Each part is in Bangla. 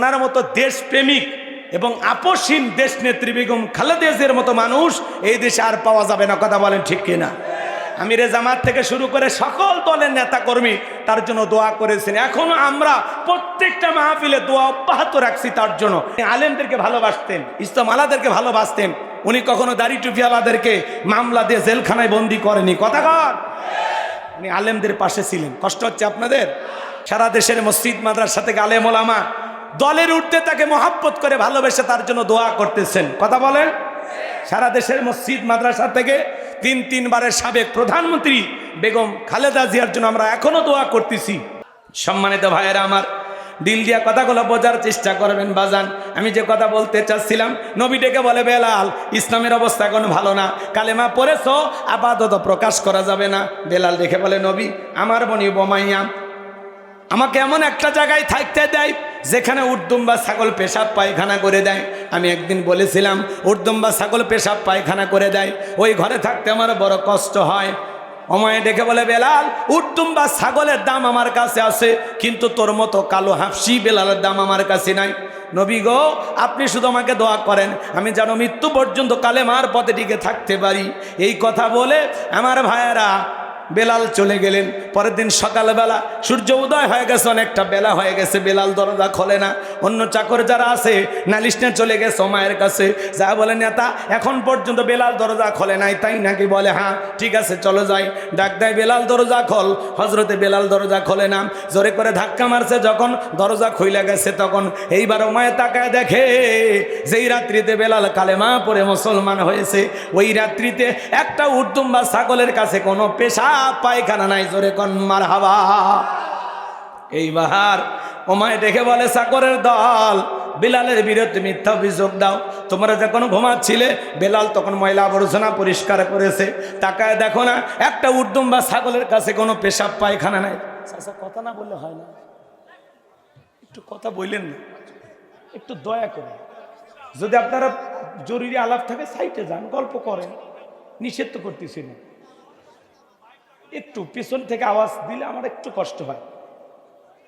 ওনার মতো দেশপ্রেমিক এবং আপসহীন দেশনেত্রী বেগম খালেদা জিয়ার মতো মানুষ এই দেশে আর পাওয়া যাবে না। কথা বলেন ঠিক কিনা? আমিরে জামাত থেকে শুরু করে সকল দলের নেতা কর্মী তার জন্য দোয়া করেছেন। এখনো আমরা প্রত্যেকটা মাহফিলে দোয়া অব্যাহত রাখছি তার জন্য। আলেমদেরকে ভালোবাসতেন, ইসলাম আলাদেরকে ভালোবাসতেন। উনি কখনো দাড়ি টুপিওয়ালাদেরকে মামলা দিয়ে জেলখানায় বন্দি করেনি। কথা কন, উনি আলেমদের পাশে ছিলেন। কষ্ট হচ্ছে আপনাদের? সারা দেশের মসজিদ মাদ্রাসা থেকে আলেম ওলামা দলের ঊর্ধ্বে তাকে মহাব্বত করে ভালোবেসে তার জন্য দোয়া করতেছেন। কথা বলেন। সারা দেশের মসজিদ মাদ্রাসা থেকে তিনবারের সাবেক প্রধানমন্ত্রী বেগম খালেদা জিয়ার জন্য আমরা এখনো দোয়া করতেছি। সম্মানিত ভাইয়েরা আমার, দিল দিয়া কথাগুলো বোঝার চেষ্টা করবেন বাজান। আমি যে কথা বলতে চাচ্ছিলাম, নবী ডেকে বলে, বেলাল ইসলামের অবস্থা কোনো ভালো না, কালেমা পড়েছো আপাতত প্রকাশ করা যাবে না। বেলাল ডেকে বলে, নবী আমার বনি বোমাইয়া আমাকে এমন একটা জায়গায় থাকতে দেয় যেখানে উর্দুম্বা ছাগল পেশাব পায়খানা করে দেয়। আমি একদিন বলেছিলাম উর্দুম্বা ছাগল পেশাব পায়খানা করে দেয়, ওই ঘরে থাকতে আমার বড় কষ্ট হয়। অময়ে ডেকে বলে, বেলাল উর্দুম্বা ছাগলের দাম আমার কাছে আছে, কিন্তু তোর মতো কালো হাফসি বেলালের দাম আমার কাছে নাই। নবী গো, আপনি শুধু আমাকে দোয়া করেন আমি যেন মৃত্যু পর্যন্ত কালেমার পথে টিকে থাকতে পারি। এই কথা বলে আমার ভাইয়েরা বেলাল চলে গেলেন। পরের দিন সকালবেলা সূর্য উদয় হয়ে গেছে, অনেকটা বেলা হয়ে গেছে, বেলাল দরজা খোলে না। অন্য চাকর যারা আছে নালিশ নিয়ে চলে গেছে মায়ের কাছে, যা বলে, নেতা এখন পর্যন্ত বেলাল দরজা খোলে নাই, তাই নাকি? বলে হ্যাঁ, ঠিক আছে চলো যাই। ডাক দেয়, বেলাল দরজা খোল। হজরতে বেলাল দরজা খোলে না, জোরে করে ধাক্কা মারছে। যখন দরজা খুইলা গেছে তখন এইবার মায়ে তাকায় দেখে যেই রাত্রিতে বেলাল কালেমা পড়ে মুসলমান হয়েছে, ওই রাত্রিতে একটা উর্দুম্বা ছাগলের কাছে কোনো পেশা পায়খানা নাই। জোরে কোন মারহাবা। এইবার ওমায় দেখে বলে, চাকরের দল বেলালের বিরুদ্ধে মিথ্যা অভিযোগ দাও। তোমরা যখন ঘুমাচ্ছিলে বেলাল তখন ময়লা আবর্জনা পরিষ্কার করেছে, তাকায় দেখো না একটা উর্দুম্বা ছাগলের কাছে কোনো পেশাব পায়খানা নাই। চাচা কথা না বললে হয় না, একটু কথা বললেন না, একটু দয়া করে। যদি আপনারা জরুরি আলাপ থাকে সাইটে যান, গল্প করেন, নিষেধ তো করতেছি না। একটু পেছন থেকে আওয়াজ দিলে আমার একটু কষ্ট হয়,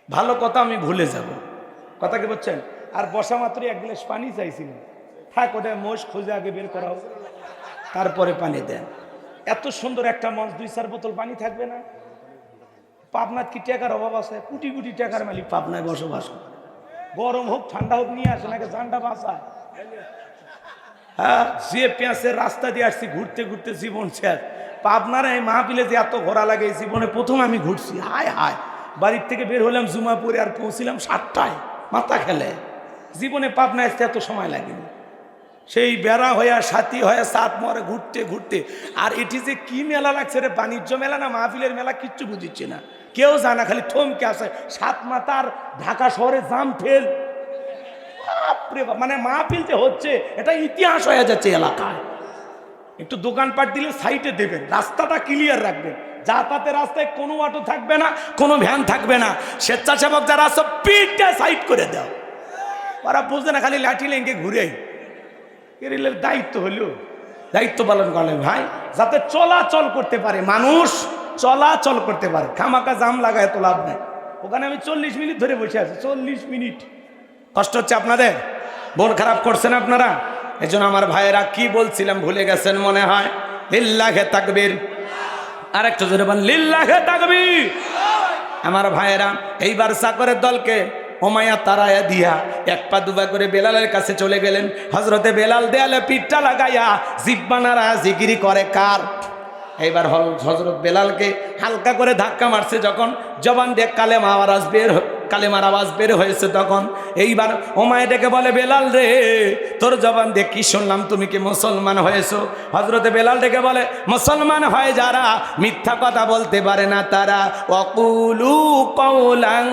ভালো কথা আমি ভুলে যাব। কথা কি বলছেন? আর বসা মাত্রই এক গ্লাস পানি চাইছিলেন, থাক ওটা মোষ খুঁজে আগে বের করা হোক, তারপরে পানি দেন। এত সুন্দর একটা মঞ্চ, 2-4 বোতল পানি থাকবে না? পাবনার কি টাকার অভাব আছে? কোটি কোটি টাকার মালিক পাবনায় বসবাস করে। গরম হোক ঠান্ডা হোক নিয়ে আসে নাকি জানটা বাঁচায়। হ্যাঁ, যে পেঁয়াজের রাস্তা দিয়ে আসছি ঘুরতে ঘুরতে জীবন শেষ। পাবনার এই মাহফিলে যে এত ঘোরা লাগে, জীবনে প্রথম আমি ঘুরছি। হায় হায়, বাড়ির থেকে বের হলাম জুমাপুরে আর পৌঁছিলাম 7টায়, মাথা খেলে। জীবনে পাবনা আসতে এত সময় লাগেনি। সেই বেড়া হয়ে সাথী হয়ে সাত মরে ঘুরতে ঘুরতে। আর এটি যে কি মেলা লাগছে রে, বাণিজ্য মেলা না মাহফিলের মেলা কিচ্ছু বুঝিচ্ছে না, কেউ জানা, খালি থমকে আসে। সাত মাথার ঢাকা শহরে জাম ফেল, মানে মাহফিল যে হচ্ছে এটা ইতিহাস হয়ে যাচ্ছে এলাকায়। একটু দোকানপাট দিলে সাইডে দেবেন, রাস্তাটা ক্লিয়ার রাখবেন, যাতায়াতের রাস্তায় কোনো অটো থাকবে না, কোনো ভ্যান থাকবে না। স্বেচ্ছাসেবক যারা আছে পিঠটা সাইড করে দাও। ওরা বুঝবে না, খালি লাঠি লেঙ্গে ঘুরেই। রেলের দায়িত্ব হলো, দায়িত্ব পালন করলেন ভাই, যাতে চলাচল করতে পারে, মানুষ চলাচল করতে পারে। খামাকা জাম লাগায় তো লাভ নেই। ওখানে আমি 40 মিনিট ধরে বসে আছি, 40 মিনিট। কষ্ট হচ্ছে আপনাদের? মন খারাপ করছেন আপনারা? এই জন্য আমার ভাইয়েরা কি বলছিলাম ভুলে গেছেন মনে হয়। লিল্লাহে তাকবীর, আর একটু জোরে বলেন লিল্লাহে তাকবীর। আমার ভাইয়েরা এইবার চাকরের দলকে ওমায়া তারায়া দিয়া 1 পা 2 পা করে বেলালের কাছে চলে গেলেন। হজরতে বেলাল দেয়ালে পিঠটা লাগাইয়া জিব্বা নাড়া জিকিরি করে কার? এইবার হজরত বেলালকে হালকা করে ধাক্কা মারছে, যখন জবান দিয়ে কালেমার আওয়াজ বের হয়েছে, তখন এইবার ওমায় ডেকে বলে, বেলাল রে তোর জবান দিয়ে কি শুনলাম, তুমি কি মুসলমান হয়েছো? হজরতে বেলাল ডেকে বলে, মুসলমান হয় যারা মিথ্যা কথা বলতে পারে না তারা, ওয়াকুলু কওলান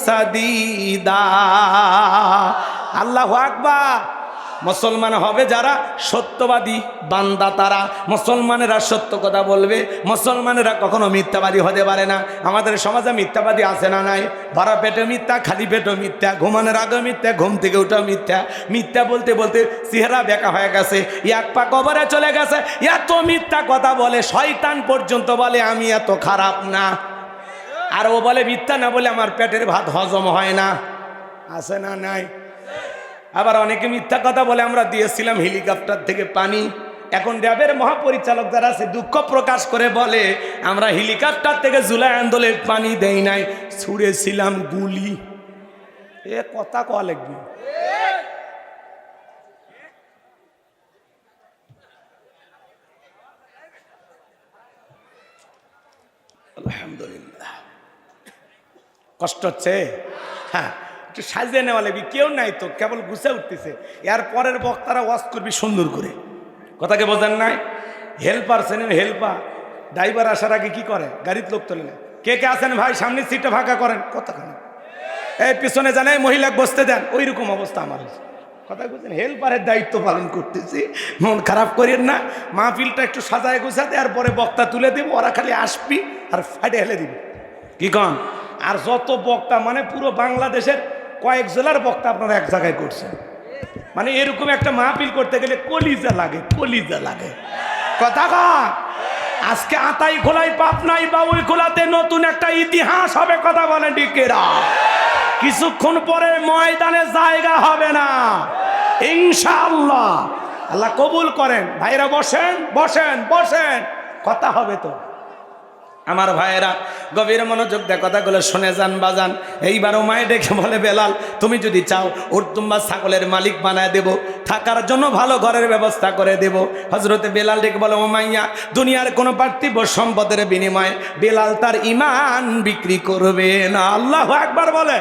সাদীদা। আল্লাহু আকবার। মুসলমান হবে যারা সত্যবাদী বান্দা, তারা মুসলমানেরা সত্য কথা বলবে। মুসলমানেরা কখনো মিথ্যাবাদী হতে পারে না। আমাদের সমাজে মিথ্যাবাদী আছে না নাই? ভরা পেটে মিথ্যা, খালি পেটে মিথ্যা, ঘুমানোর আগে মিথ্যা, ঘুম থেকে উঠা মিথ্যা। মিথ্যা বলতে বলতে চেহারা বেঁকা হয়ে গেছে, 1 পা কবরে চলে গেছে। এত মিথ্যা কথা বলে শয়তান পর্যন্ত বলে আমি এত খারাপ না। আর ও বলে মিথ্যা না বলে আমার পেটের ভাত হজম হয় না। আছে না নাই? আবার অনেকে মিথ্যা কথা বলে আমরা দিয়েছিলাম হেলিকপ্টার থেকে পানি। এখন র্যাবের মহাপরিচালক যারা আছে দুঃখ প্রকাশ করে বলে আমরা হেলিকপ্টার থেকে জুলাই আন্দোলনে পানি দেই নাই, ছুঁড়েছিলাম গুলি। এ কথা কয়া লাগবে। আলহামদুলিল্লাহ। কষ্ট হচ্ছে? হ্যাঁ, একটু সাজিয়ে নেওয়া লাগবে। কেউ নাই তো, কেবল গুছে উঠতেছে। এর পরের বক্তারা ওয়াজ করবি সুন্দর করে। কথাকে বোঝেন নাই? হেল্পার চেনেন? হেল্পার ড্রাইভার আসার আগে কি করে? গাড়ির লোক তোলে না। কে কে আছেন ভাই সামনের সিটটা ফাঁকা করেন। কতখানি এই পিছনে জানাই মহিলা বসতে দেন। ওই রকম অবস্থা আমার হয়েছে। কথা বলছেন, হেল্পারের দায়িত্ব পালন করতেছি। মন খারাপ করেন না, মাহফিলটা একটু সাজায় গুছাতে, এরপরে বক্তা তুলে দেব। ওরা খালি আসবি আর ফাটে হেলে দিবি। কি কন? আর যত বক্তা মানে পুরো বাংলাদেশের কয়েক জেলার বক্তা আপনারা এক জায়গায় করছেন। মানে এরকম একটা মাহফিল করতে গেলে কলিজা লাগে, কলিজা লাগে। কথা কন? আজকে আতাই খোলাই পাপ নাই, বাবুই খোলাতে নতুন একটা ইতিহাস হবে। কথা বলেন ডিকেরা? কিছুক্ষণ পরে ময়দানে জায়গা হবে না ইনশাআল্লাহ। আল্লাহ কবুল করেন। ভাইরা বসেন বসেন বসেন, কথা হবে তো। আমার ভাইয়েরা গভীর মনোযোগ দিয়ে কথাগুলো শুনে যান বাজান। এইবারও মায়ে ডেকে বলে বেলাল তুমি যদি চাও উর্তুম্বা ছাগলের মালিক বানায় দেব, থাকার জন্য ভালো ঘরের ব্যবস্থা করে দেব। হজরতে বেলাল ডেকে বলে ও মাইয়া, দুনিয়ার কোনো পার্থিব সম্পদের বিনিময়ে বেলাল তার ঈমান বিক্রি করবে না। আল্লাহু আকবার বলে।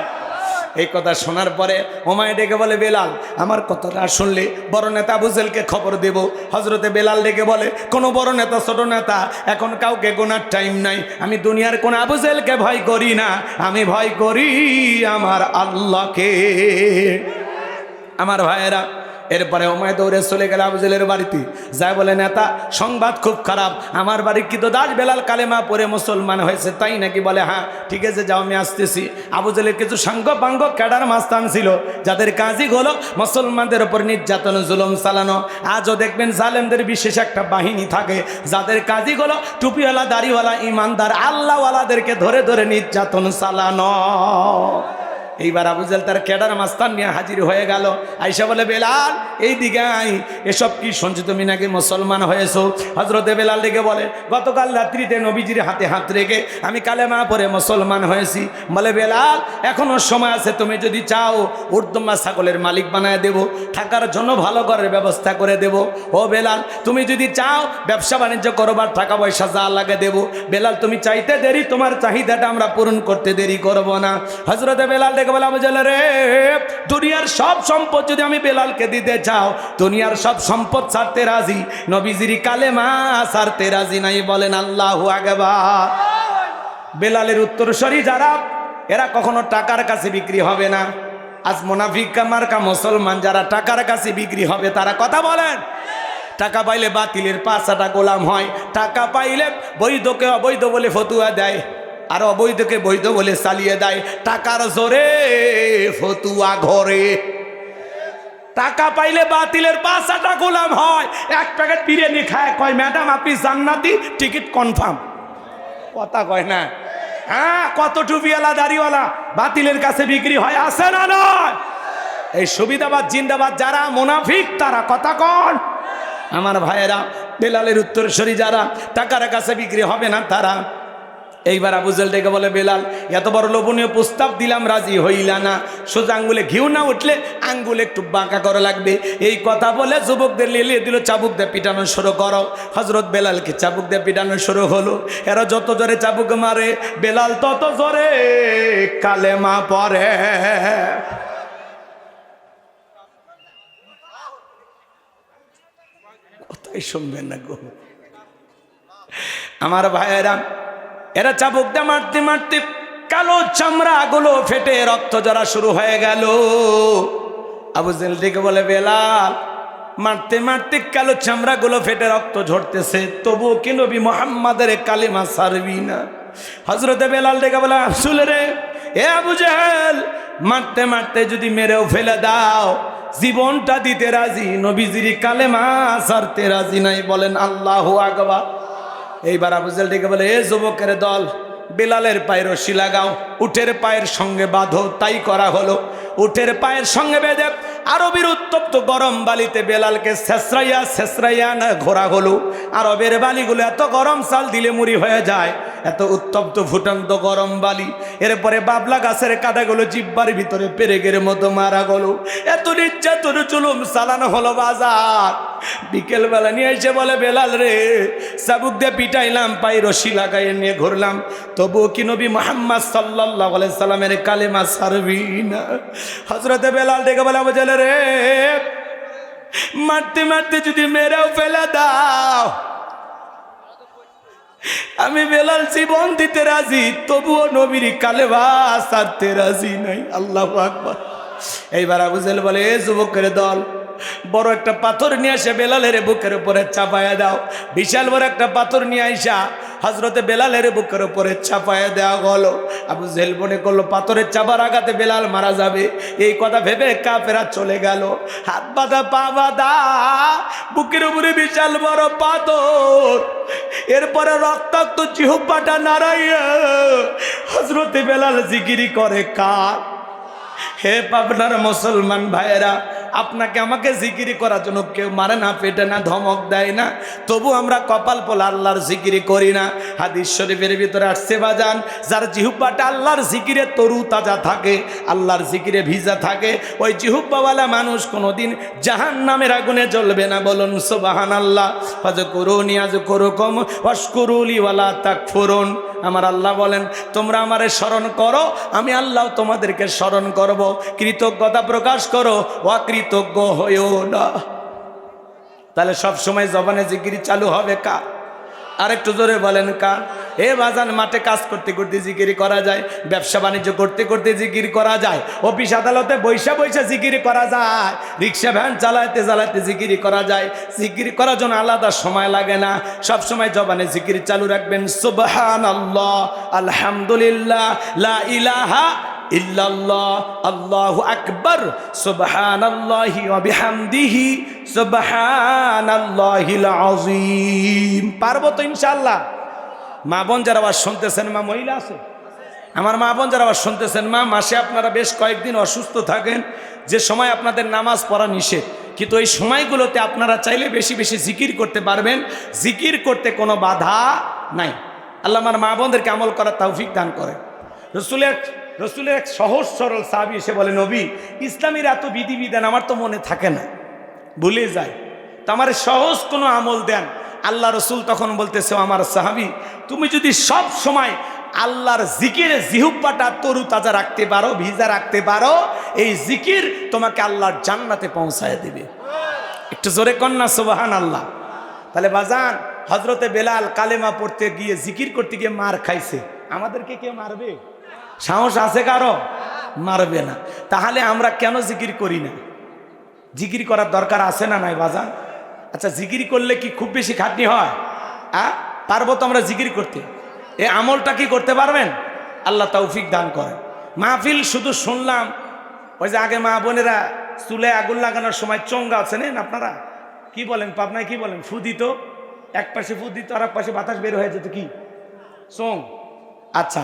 এই কথা শোনার পরে ওমায় ডেকে বলে বেলাল আমার কথাটা শুনলে বড় নেতা আবু জেহেলকে খবর দেব। হজরতে বেলাল ডেকে বলে কোনো বড় নেতা ছোট নেতা এখন কাউকে গোনার টাইম নাই। আমি দুনিয়ার কোন আবু জেহেলকে ভয় করি না, আমি ভয় করি আমার আল্লাহকে। আমার ভাইয়েরা এরপরে ওমায় দৌড়ে চলে গেল আবু জেহেলের বাড়িতে। যাই বলে নেতা সংবাদ খুব খারাপ, আমার বাড়ির কি তো দাস বেলাল কালেমা পড়ে মুসলমান হয়েছে। তাই নাকি? বলে হ্যাঁ ঠিক আছে যাও আমি আসতেছি। আবু জেহেলের কিছু সাঙ্গ পাঙ্গ ক্যাডার মাস্তান ছিল যাদের কাজই হলো মুসলমানদের উপর নির্যাতন জুলুম চালানো। আজও দেখবেন জালেমদের বিশেষ একটা বাহিনী থাকে যাদের কাজই হলো টুপিওয়ালা দাড়িওয়ালা ইমানদার আল্লাহওয়ালাদেরকে ধরে ধরে নির্যাতন চালানো। এইবার আবু জেহেল তার ক্যাডার মাস্তান নিয়ে হাজির হয়ে গেল। আইসা বলে বেলাল এই দিকে আই, এসব কি শুনছি তুমি নাকি মুসলমান হয়েছো? হজরতে বেলাল ডেকে বলে গতকাল রাত্রিতে নবীজির হাতে হাত রেখে আমি কালেমা পড়ে মুসলমান হয়েছি। বলে বেলাল এখনো সময় আছে, তুমি যদি চাও উর্দুম্বা ছাগলের মালিক বানায় দেব, থাকার জন্য ভালো ঘরের ব্যবস্থা করে দেব। ও বেলাল তুমি যদি চাও ব্যবসা বাণিজ্য করবার টাকা পয়সা যা লাগে দেব। বেলাল তুমি চাইতে দেরি, তোমার চাহিদাটা আমরা পূরণ করতে দেরি করব না। হজরতে বেলাল ডেকে বলে আবু জেহেল রে, দুনিয়ার সব সম্পদ যদি আমি বেলালকে দিতে চাও, দুনিয়ার সব সম্পদ ছাড়তে রাজি, নবীজির কালেমা ছাড়তে রাজি নাই। বলেন আল্লাহু আকবার। বেলালের উত্তরসূরি যারা এরা কখনো টাকার কাছে বিক্রি হবে না। আজ মুনাফিক মার্কা মুসলমান যারা টাকার কাছে বিক্রি হবে তারা কথা বলেন। টাকা পাইলে বাতিলের পাঁচাটা গোলাম হয়, টাকা পাইলে বৈধকে অবৈধ বলে ফতুয়া দেয়, আর অবৈধকে বৈধ বলে চালিয়ে দেয়। টাকার জোরে ফতুয়া ঘরে। টাকা পাইলে বাতিলের পাঁচাটা গোলাম হয়, এক প্যাকেট বিরিয়ানি খায়, কয় ম্যাডাম আপনি জান্নাতি, টিকিট কনফার্ম। কথা কয় না? হ্যাঁ, কত টুপিওয়ালা দাড়িওয়ালা বাতিলের কাছে বিক্রি হয়, আছে না নয়? এই সুবিধাবাদ জিন্দাবাদ যারা মুনাফিক তারা কথা কন। আমার ভাইয়েরা বেলালের উত্তরসূরি যারা টাকার কাছে বিক্রি হবে না তারা। এইবার আবু জেহেল ডেকে বলে বেলাল এত বড় লোভনীয় প্রস্তাব দিলাম রাজি হইলা না, সোজা আঙ্গুলে ঘিউ না উঠলে আঙ্গুল একটু বাঁকা করা লাগবে। এই কথা বলে যুবকদের লিলিয়ে দিল, চাবুক দিয়ে পিটানো শুরু করো। হজরত বেলালকে চাবুক দিয়ে পিটানো শুরু হলো। এরা যত জোরে চাবুক মারে বেলাল তত জোরে কালেমা পড়ে। কথাই শুনবেন না গো আমার ভাইয়েরা। এরা চাবুক দিয়ে মারতে মারতে কালো চামড়া গুলো ফেটে রক্ত ঝরা শুরু হয়ে গেল। আবু জেহেল ডেকে বলে বেলাল মারতে মারতে কালো চামড়া গুলো ফেটে রক্ত ঝরতেছে, তবুও কি নবী মুহাম্মাদের কালিমা ছাড়বি না? হযরতে বেলাল ডেকে বলে আসলে রে এ আবু জেহেল, মারতে মারতে যদি মেরেও ফেলে দাও জীবনটা দিতে রাজি, নবীজির কালেমা ছাড়তে রাজি নাই। বলেন আল্লাহু আকবার। এইবার আবু জেহেল ডেকে বলে এ যুবকের দল, বেলালের পায়ে রশি লাগাও, উটের পায়ের সঙ্গে বাঁধো। তাই করা হলো। উটের পায়ের সঙ্গে বেঁধে আরবের উত্তপ্ত গরম বালিতে বেলালকে ছেঁচড়াইয়া না ঘোরা হলো। আরবের বালিগুলো এত গরম, চাল দিলে মুড়ি হয়ে যায়, এত উত্তপ্ত ফুটন্ত গরম বালি। এরপরে বাবলা গাছের কাঁটাগুলো জিব্বার ভিতরে পেরেকের মতো মারা গেল। এত নির্যাতন জুলুম চালানো হলো বাজার। বিকেলবেলা নিয়ে এসে বলে, বেলাল রে, চাবুক দিয়ে পিটাইলাম, পাই রশি লাগাইয়ে নিয়ে ঘুরলাম, তবুও কি নবী মুহাম্মদ সাল্লাল্লাহু আলাইহি সাল্লামের কালেমা ছাড়বি না? হযরতে বেলাল ডেকে বলে, আবু জাহেল রে, মারতে মারতে যদি মেরেও ফেলে দাও, আমি বেলাল জীবন দিতে রাজি, তবুও নবীর কালেমা ছাড়তে রাজি নাই। আল্লাহু আকবার। এইবার আবু জাহেল বলে, এ যুবকের দল, বড় একটা পাথর নিয়ে আসে বেলালের বুকের উপরে চাপায়া দাও। বিশাল বড় একটা পাথর নিয়ে আইসা হযরতে বেলালের বুকের উপরে চাপায়া দেওয়া হলো। আবু জাহেল মনে করলো পাথরের চাপার আঘাতে বেলাল মারা যাবে। এই কথা ভেবে কাফেরা চলে গেল। হাত বাঁধা, পা বাঁধা, বুকের উপরে বিশাল বড় পাথর। এরপরে রক্তাক্ত জিহ্বাটা নাড়াইয়া হযরতে বেলাল জিকিরি করে কার? হে পাবনার মুসলমান ভাইয়েরা, আপনাকে আমাকে জিকিরি করার জন্য কেউ মারে না, পেটে না, ধমক দেয় না, তবু আমরা কপাল পোলা আল্লাহর জিকিরি করি না। হাদিস শরীফের ভিতরে আসছে বাজান, যার জিহ্বাটা আল্লাহর জিকিরে তরু তাজা থাকে, আল্লাহর জিকিরে ভিজা থাকে, ওই জিহ্বাওয়ালা মানুষ কোনোদিন জাহান্নামের আগুনে জ্বলবে না। বলুন সুবহানাল্লাহ। ফাযকুরুনি আযকুরুকুম ওয়াশকুরুলি ওয়ালা তাকফুরুন। আমার আল্লাহ বলেন, তোমরা আমারে স্মরণ করো, আমি আল্লাহ তোমাদেরকে স্মরণ করব। কৃতজ্ঞতা প্রকাশ করো, অকৃতজ্ঞ হইও না। তাহলে সব সময় জবানে জিকির চালু হবে কার? আরেকটু জোরে বলেন কার? এ বাজান, মাঠে কাজ করতে করতে জিকির করা যায়, ব্যবসা বাণিজ্য করতে করতে জিকির করা যায়, অফিস আদালতে বৈশা বৈশা জিকির করা যায়, রিক্সা ভ্যান চালাইতে চালাইতে জিকির করা যায়। জিকির করার জন্য আলাদা সময় লাগে না, সব সময় জবানে জিকির চালু রাখবেন। সুবহানাল্লাহ, আলহামদুলিল্লাহ, লা ইলাহা ইল্লাল্লাহ, আল্লাহু আকবার, সুবহানাল্লাহি ওয়া বিহামদিহি, সুবহানাল্লাহিল আযীম। পারবো তো ইনশাআল্লাহ? মা বোন যারা আবার শুনতেছেন, মা মহিলা আছে আমার, মা বোন যারা আবার শুনতেছেন, মা মাসে আপনারা বেশ কয়েকদিন অসুস্থ থাকেন, যে সময় আপনাদের নামাজ পড়া নিষেধ, কিন্তু এই সময়গুলোতে আপনারা চাইলে বেশি বেশি জিকির করতে পারবেন। জিকির করতে কোনো বাধা নাই। আল্লাহ আমার মা বোনদেরকে আমল করার তৌফিক দান করে। রসুলের এক সহজ সরল সাহাবী এসে বলে, নবী, ইসলামের এত বিধিবিধান আমার তো মনে থাকে না, ভুলে যায়, তো আমার সহজ কোনো আমল দেন। আল্লাহ রসুল তখন বলতেছে, আমার সাহাবী, তুমি যদি সব সময় আল্লাহর জিকিরে জিহ্বাটা তরু তাজা রাখতে পারো, ভিজা রাখতে পারো, এই জিকির তোমাকে আল্লাহর জান্নাতে পৌঁছায় দেবে। একটু জোরে কন্যা সুবহানাল্লাহ। তাহলে বাজান, হযরতে বেলাল কালেমা পড়তে গিয়ে, জিকির করতে গিয়ে মার খাইছে। আমাদেরকে কে মারবে? সাহস আছে কারো? মারবে না। তাহলে আমরা কেন জিকির করি না? জিকির করার দরকার আছে না নাই বাজান? আচ্ছা, জিকির করলে কি খুব বেশি খাটনি হয়? পারবো তো আমরা জিকির করতে? এই আমলটা কি করতে পারবেন? আল্লাহ তৌফিক দান করেন। মাহফিল শুধু শুনলাম, ওই যে আগে মা বোনেরা চুলে আগুন লাগানোর সময় চোঙ্গা আছেন আপনারা, কি বলেন পাবনায়, কি বলেন, ফু দিত, এক পাশে ফু দিত আর এক পাশে বাতাস বের হয়ে যেত, কি চোং? আচ্ছা,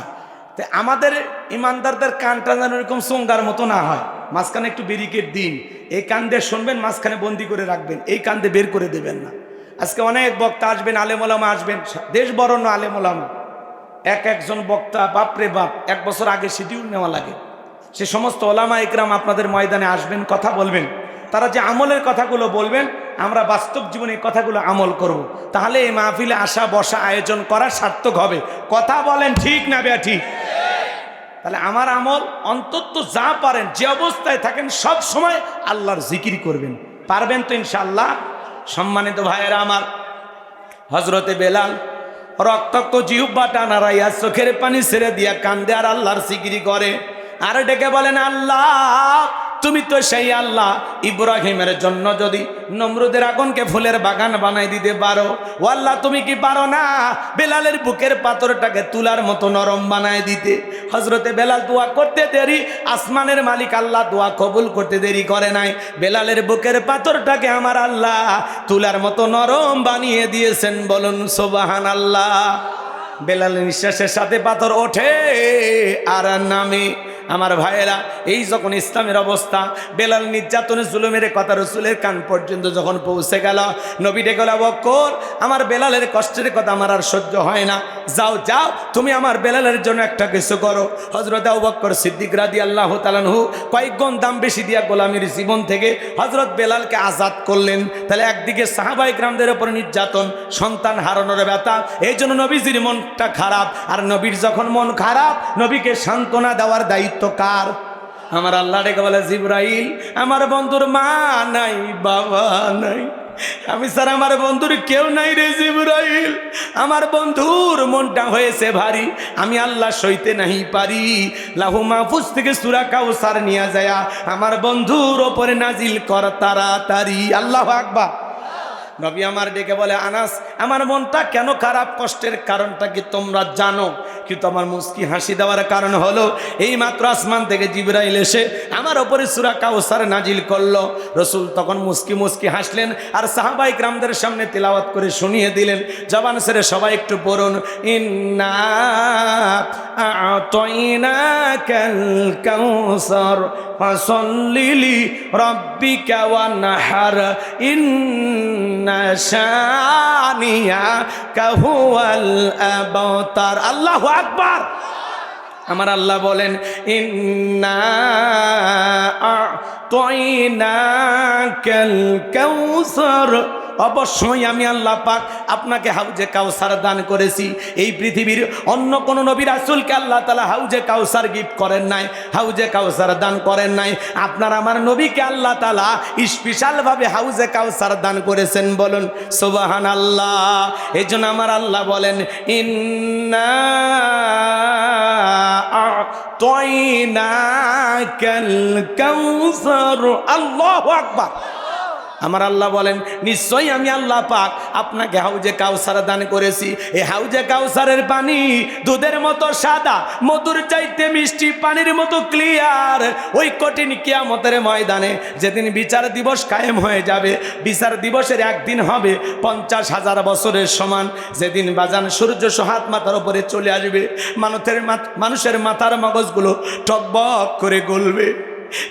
তো আমাদের ইমানদারদের কানটা যেন এরকম চোঙ্গার মতো না হয়, মাঝখানে একটু ব্যারিকেড দিন, এই কান দিয়ে শুনবেন, মাঝখানে বন্দি করে রাখবেন, এই কান দিয়ে বের করে দেবেন না। আজকে অনেক বক্তা আসবেন, আলেম ওলামা আসবেন, দেশ বরণ্য আলেম ওলামা, একজন বক্তা, বাপরে বাপ, 1 বছর আগে শিডিউল নেওয়া লাগে। সে সমস্ত ওলামা ইকরাম আপনাদের ময়দানে আসবেন, কথা বলবেন, তারা যে আমলের কথাগুলো বলবেন, আমরা বাস্তব জীবনে এই কথাগুলো আমল করব। তাহলে এই মাহফিলে আসা বসা আয়োজন করা সার্থক হবে। কথা বলেন ঠিক না বেয়া ঠিক? তাহলে আমার আমল, অন্তত যা পারেন, যে অবস্থায় থাকেন, সব সময় আল্লাহর জিকির করবেন। পারবেন তো ইনশাআল্লাহ? সম্মানিত ভাইয়েরা আমার, হযরতে বেলাল রক্তাক্ত জিহ্বাটা নাড়াইয়া চোখের পানি ছেড়ে দিয়া কান্দে আর আল্লাহর জিকির করে, আর ডেকে বলেন, আল্লাহ, তুমি তো সেই আল্লাহ, ইব্রাহিমের জন্য যদি নমরুদের আগুনকে ফুলের বাগান বানাই দিতে পারো, ও আল্লাহ, তুমি কি পারো না বেলালের বুকের পাথরটাকে তুলার মতো নরম বানায় দিতে? হযরতে বেলাল দোয়া করতে দেরি, আসমানের মালিক আল্লাহ দোয়া কবুল করতে দেরি করে নাই। বেলালের বুকের পাথরটাকে আমার আল্লাহ তুলার মতো নরম বানিয়ে দিয়েছেন। বলুন সুবহানাল্লাহ। বেলালের নিঃশ্বাসের সাথে পাথর ওঠে আর নামে, আমার ভাইয়েরা, এই যখন ইসলামের অবস্থা, বেলাল নির্যাতনের জুলুমের কথা রসুলের কান পর্যন্ত যখন পৌঁছে গেল, নবী ডেকে বলল, আবু বকর, আমার বেলালের কষ্টের কথা আমার আর সহ্য হয় না, যাও যাও তুমি আমার বেলালের জন্য একটা কিছু করো। হযরত আবু বকর সিদ্দিক রাদিয়াল্লাহু তাআলা আনহু কয়েক গুণ দাম বেশি দিয়া গোলামীর জীবন থেকে হযরত বেলালকে আজাদ করলেন। তাহলে একদিকে সাহাবায়ে কিরামদের উপর নির্যাতন, সন্তান হারানোর ব্যথা, এই জন্য নবীজির মনটা খারাপ। আর নবীর যখন মন খারাপ, নবীকে সান্ত্বনা দেওয়ার দায়িত্ব কার? আমার আল্লাহ ডেকে বলে, জিবরাইল, আমার বন্ধুর মা নাই, বাবা নাই, আমি স্যার আমার বন্ধুর কেউ নাই রে জিবরাইল, আমার বন্ধুর মনটা হয়েছে ভারী, আমি আল্লাহ সইতে নাহি পারি। লাহু মাহফুজ থেকে সূরা কাউসার নিয়ে যায় আমার বন্ধুর ওপরে নাজিল কর তাড়াতাড়ি। আল্লাহু আকবার। নবী আমার ডেকে বলে, আনাস, আমার মনটা কেন খারাপ, কষ্টের কারণটা কি তোমরা জানো? কিন্তু আমার মুস্কি হাসি দেওয়ার কারণ হলো, এই মাত্র আসমান থেকে জিবরাইল এসে আমার ওপরে সূরা কাউসার নাজিল করলো। রসুল তখন মুস্কি মুস্কি হাসলেন আর সাহাবায়ে কিরামদের সামনে তিলাওয়াত করে শুনিয়ে দিলেন। জবান ছেড়ে সবাই একটু পড়ুন, ইন্না আ'তাইনাকাল কাউসার ফাসাল্লি লিরাব্বিকা ওয়ানহার ইন্না শানিয়াকা হুয়াল আবতার। আল্লাহু আকবার। আমার আল্লাহ বলেন, ইন্না আ'তাইনাকাল কাউসার, অবশ্যই আমি আল্লাহ পাক আপনাকে হাউজে কাউসার দান করেছি। এই পৃথিবীর অন্য কোন নবী রাসূলকে আল্লাহ তাআলা হাউজে কাউসার গিফট করেন নাই, হাউজে কাউসার দান করেন নাই। আপনার আমার নবীকে আল্লাহ তাআলা স্পেশালভাবে হাউজে কাউসার দান করেছেন। বলুন সুবহানাল্লাহ। এই জন্য আমার আল্লাহ বলেন, ইন্না আ'তাইনাকাল কাউসার। আল্লাহু আকবার। আমার আল্লাহ বলেন, নিশ্চয়ই আমি আল্লাহ পাক আপনাকে হাউজে কাউসার দান করেছি। এই হাউজে কাউসারের পানি দুধের মতো সাদা, মধুর চাইতে মিষ্টি, পানির মতো ক্লিয়ার। ওই কঠিন কিয়ামতের ময়দানে যেদিন বিচার দিবস কায়েম হয়ে যাবে, বিচার দিবসের একদিন হবে 50,000 বছরের সমান। যেদিন বাজান সূর্য সোহাত মাথার উপরে চলে আসবে, মানুষের মাথার মগজগুলো টকবক করে গলবে।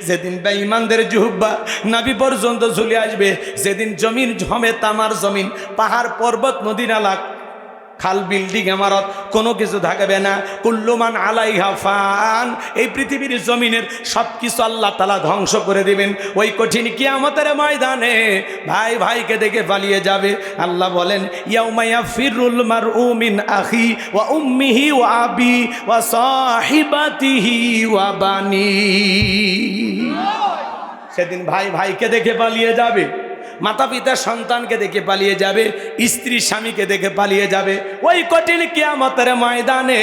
যেদিন বেঈমানদের জুহ্বা নাভি পর্যন্ত ঝুলে আসবে, যেদিন জমিন ঝমে তামার জমিন, পাহাড় পর্বত নদী নালা খাল বিল্ডিং ইমারত কোনো কিছু থাকবে না। কুল্লুমান আলাইহা ফান। এই পৃথিবীর জমিনের সব কিছু আল্লাহ তাআলা ধ্বংস করে দিবেন। ওই কঠিন কিয়ামতের ময়দানে ভাই ভাইকে দেখে পালিয়ে যাবে। আল্লাহ বলেন, ইয়াউমা ইয়াফিরুল মারউ মিন আখি ওয়া উম্মিহি ওয়া আবি ওয়া সাহিবাতিহি ওয়া বানি। সেদিন ভাই ভাইকে দেখে পালিয়ে যাবে, মাতা পিতা সন্তানকে দেখে পালিয়ে যাবে, স্ত্রী স্বামীকে দেখে পালিয়ে যাবে। ওই কঠিন কিয়ামতের ময়দানে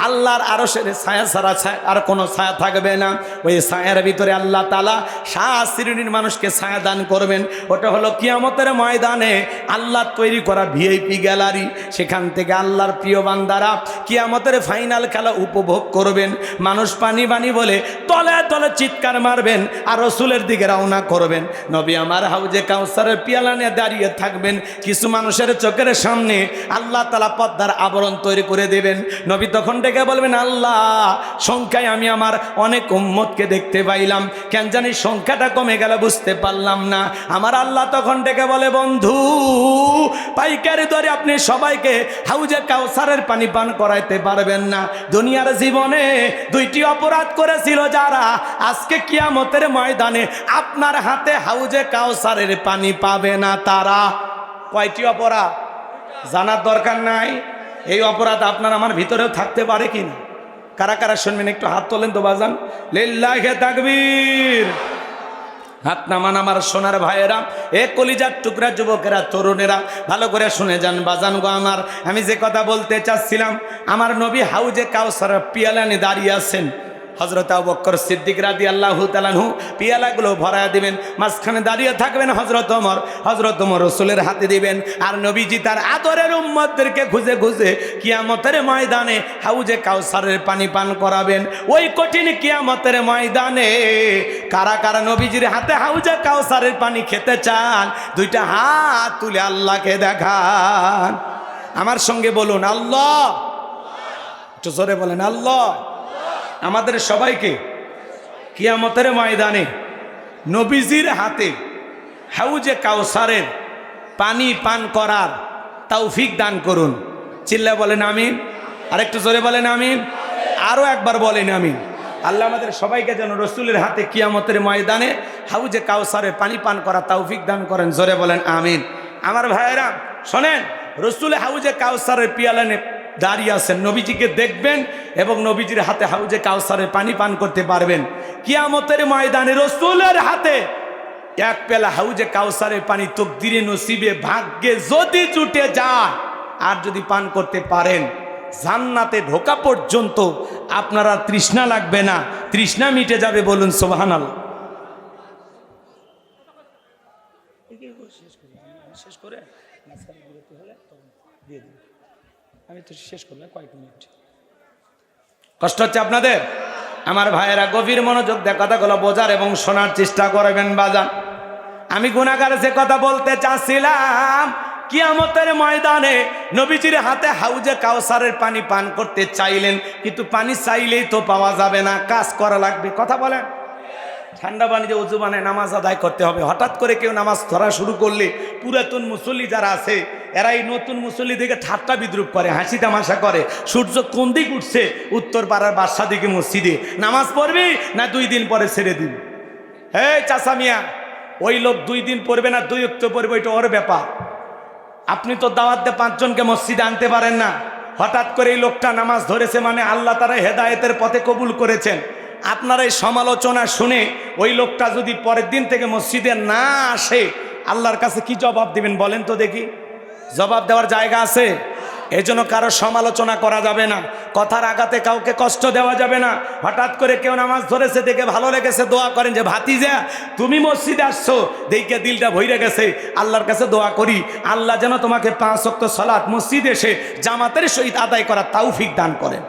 আল্লাহর আরশের ছায়া ছাড়া আর কোনো ছায়া থাকবে না। ওই ছায়ার ভিতরে আল্লাহ তাআলা 7 শ্রেণীর মানুষকে ছায়া দান করবেন। ওটা হলো কিয়ামতের ময়দানে আল্লাহ তৈরি করা ভিআইপি গ্যালারি। সেখান থেকে আল্লাহর প্রিয় বান্দারা কিয়ামতের ফাইনাল খেলা উপভোগ করবেন। মানুষ পানি পানি বলে তলে তলে চিৎকার মারবেন আর রসুলের দিকে রওনা করবেন। নবী আমার হাউজে কাউসারের পিয়ালা নিয়ে দাঁড়িয়ে থাকবেন। কিছু মানুষের চোখের সামনে আল্লাহ তাআলা পর্দার আবরণ তৈরি করে দেবেন। নবী তখন ডেকে বলবেন, আল্লাহ, সংখ্যায় আমি আমার অনেক উম্মতকে দেখতে পাইলাম, কেন জানি সংখ্যাটা কমে গেল, বুঝতে পারলাম না। আমার আল্লাহ তখন ডেকে বলে, বন্ধু, পাইকারি দরে আপনি সবাইকে হাউজে কাউসারের পানি পান করাইতে পারবেন না। দুনিয়ার জীবনে 2টি অপরাধ করেছিল যারা, আজকে কিয়ামতের ময়দানে আপনার হাতে হাউজে কাউসারের পানি পাবে না তারা। কয়টি অপরাধ জানার দরকার নাই? এই অপরাধ আপনার আমার ভিতরেও থাকতে পারে কিনা? কারা কারা শুনবেন একটু হাত তোলেন তো বাজান। লিল্লাহি তাকবীর। হাত নামান আমার সোনার ভাইয়েরা, এ কলিজার টুকরা যুবকেরা, তরুণেরা, ভালো করে শুনে যান বাজান গো আমার। আমি যে কথা বলতে চাচ্ছিলাম, আমার নবী হাউজে কাউসারের পিয়ালা নিয়ে দাঁড়িয়ে আছেন। হযরত আবু বকর সিদ্দিক রাদিয়াল্লাহু তাআলা আনহু পিয়ালাগুলো ভরায়া দিবেন, মাঝখানে দাঁড়িয়ে থাকবেন হযরত ওমর। হযরত ওমর রাসূলের হাতে দিবেন, আর নবীজি তার আদরের উম্মতদেরকে খুঁজে খুঁজে কিয়ামতের ময়দানে হাউজে কাউসারের পানি পান করাবেন। ওই কঠিন কিয়ামতের ময়দানে কারা কারা নবীজির হাতে হাউজে কাউসারের পানি খেতে চান? 2টা হাত তুলে আল্লাহকে দেখান। আমার সঙ্গে বলুন, আল্লাহ। একটু জোরে বলেন, আল্লাহ। আমাদের সবাইকে কিয়ামতের ময়দানে নবীজির হাতে হাউজে কাউসারের পানি পান করার তৌফিক দান করুন। চিল্লা বলেন আমিন। আরেকটু জোরে বলেন আমিন। আরও একবার বলেন আমিন। আল্লাহ আমাদের সবাইকে যেন রসুলের হাতে কিয়ামতের ময়দানে হাউজে কাউসারের পানি পান করা তৌফিক দান করেন। জোরে বলেন আমিন। আমার ভাইয়েরা শোনেন, রসুলের হাউজে কাউসারের পিয়ালানে দাঁড়িয়ে আছেন, নবীজিকে দেখবেন এবং নবীজির হাতে হাউজে কাউসারের পানি পান করতে পারবেন। কিয়ামতের ময়দানে রসুলের হাতে এক পেলা হাউজে কাউসারের পানি তকদিরে নসিবে ভাগ্যে যদি জুটে যায় আর যদি পান করতে পারেন, জান্নাতে ঢোকা পর্যন্ত আপনারা তৃষ্ণা লাগবে না, তৃষ্ণা মিটে যাবে। বলুন সুবহানাল্লাহ। আমি তো শেষ করলাম, কয়েক মিনিট কষ্ট হচ্ছে আপনাদের। আমার ভাইয়েরা গভীর মনোযোগ দিয়ে কথাগুলো বোঝার এবং শোনার চেষ্টা করবেন বাজান। আমি গুনাহগার যে কথা বলতে চাচ্ছিলাম, কিয়ামতের ময়দানে নবীজির হাতে হাউজে কাউসারের পানি পান করতে চাইলেন, কিন্তু পানি চাইলেই তো পাওয়া যাবে না, কাজ করা লাগবে। কথা বলেন। ঠান্ডা পানিতে উজু বানায় নামাজ আদায় করতে হবে। হঠাৎ করে কেউ নামাজ ধরা শুরু করলে পুরাতন মুসল্লি যারা আছে এরা এই নতুন মুসল্লি দিকে ঠাট্টা বিদ্রুপ করে, হাসি তামাশা করে। সূর্য কোন দিক উঠছে, উত্তর পাড়ার বাদশা দিকে মসজিদে নামাজ পড়বি না 2 দিন পরে ছেড়ে দিবি? হে চাচা মিয়া, ওই লোক 2 দিন পড়বে না 2 ওয়াক্ত পড়বে, এটা ওর ব্যাপার। আপনি তো দাওয়াত দিয়ে 5 জনকে মসজিদে আনতে পারেন না। হঠাৎ করে এই লোকটা নামাজ ধরেছে মানে আল্লাহ তারা হেদায়েতের পথে কবুল করেছেন। আপনার এই সমালোচনা শুনে ওই লোকটা যদি পরের দিন থেকে মসজিদে না আসে, আল্লাহর কাছে কি জবাব দিবেন বলেন তো দেখি? জবাব দেওয়ার জায়গা আছে? এই জন্য কারো সমালোচনা করা যাবে না, কথার আঘাতে কাউকে কষ্ট দেওয়া যাবে না। হঠাৎ করে কেউ নামাজ ধরেছে দেখে ভালো লেগেছে, দোয়া করেন যে ভাতিজা তুমি মসজিদে আসছো দেখে দিলটা ভইরে গেছে, আল্লাহর কাছে দোয়া করি আল্লাহ যেন তোমাকে 5 ওয়াক্ত সালাত মসজিদে এসে জামাতের সহিত আদায় করার তৌফিক দান করেন।